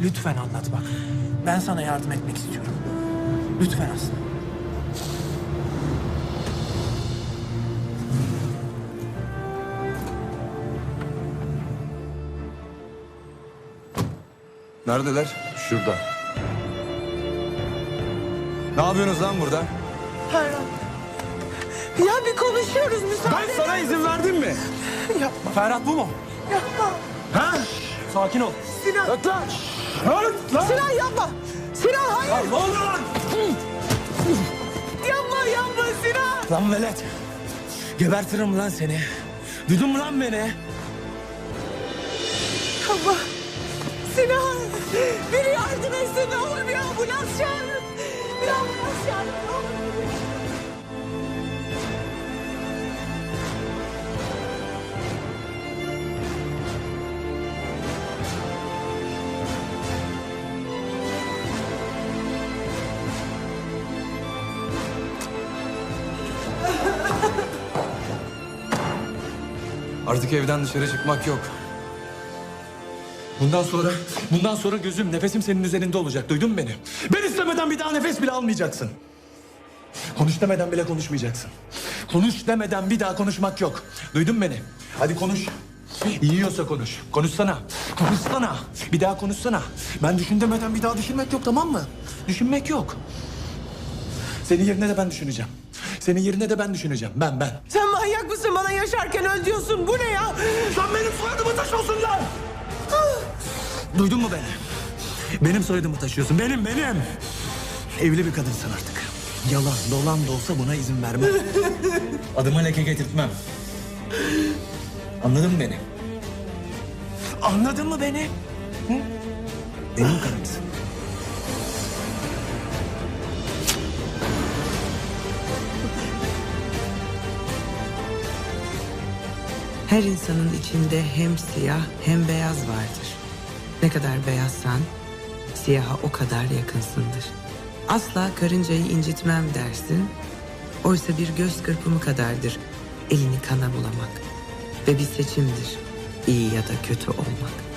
Lütfen anlat bak. Ben sana yardım etmek istiyorum. Lütfen Aslı. Neredeler? Şurada. Ne yapıyorsunuz lan burada? Ferhat. Ya bir konuşuyoruz müsaade. Ben sana izin verdim mi? Yapma, Ferhat bu mu? yapma. Ha? Sakin ol. Sinan. Öt lan! Öt lan! Sinan yapma. Sinan hayır. Ne oluyor lan? Yapma Sinan. Lan velet. Gebertirim lan seni. Duydun mu lan beni? Yapma. Sinan. Biri yardım etsin ne olur, bir ambulans çağırın. Bir ambulans çağırın ne olur. Artık evden dışarı çıkmak yok. Bundan sonra gözüm, nefesim senin üzerinde olacak. Duydun mu beni? Ben istemeden bir daha nefes bile almayacaksın. Konuş demeden bile konuşmayacaksın. Konuş demeden bir daha konuşmak yok. Duydun mu beni? Hadi konuş. Yiyorsa konuş. Konuşsana. Konuşsana. Bir daha konuşsana. Ben düşün demeden bir daha düşünmek yok, tamam mı? Düşünmek yok. Senin yerine de ben düşüneceğim. Senin yerine de ben düşüneceğim. Ben. Sen manyak mısın, bana yaşarken öl diyorsun. Bu ne ya? Sen benim soyadımı taşıyorsun lan! Duydun mu beni? Benim soyadımı taşıyorsun. Benim. Evli bir kadınsın artık. Yalan, dolan da olsa buna izin vermem. Adıma leke getirtmem. Anladın mı beni? Anladın mı beni? Hı? Benim karımsın. Her insanın içinde hem siyah hem beyaz vardır. Ne kadar beyazsan siyaha o kadar yakınsındır. Asla karıncayı incitmem dersin. Oysa bir göz kırpımı kadardır elini kana bulamak. Ve bir seçimdir iyi ya da kötü olmak.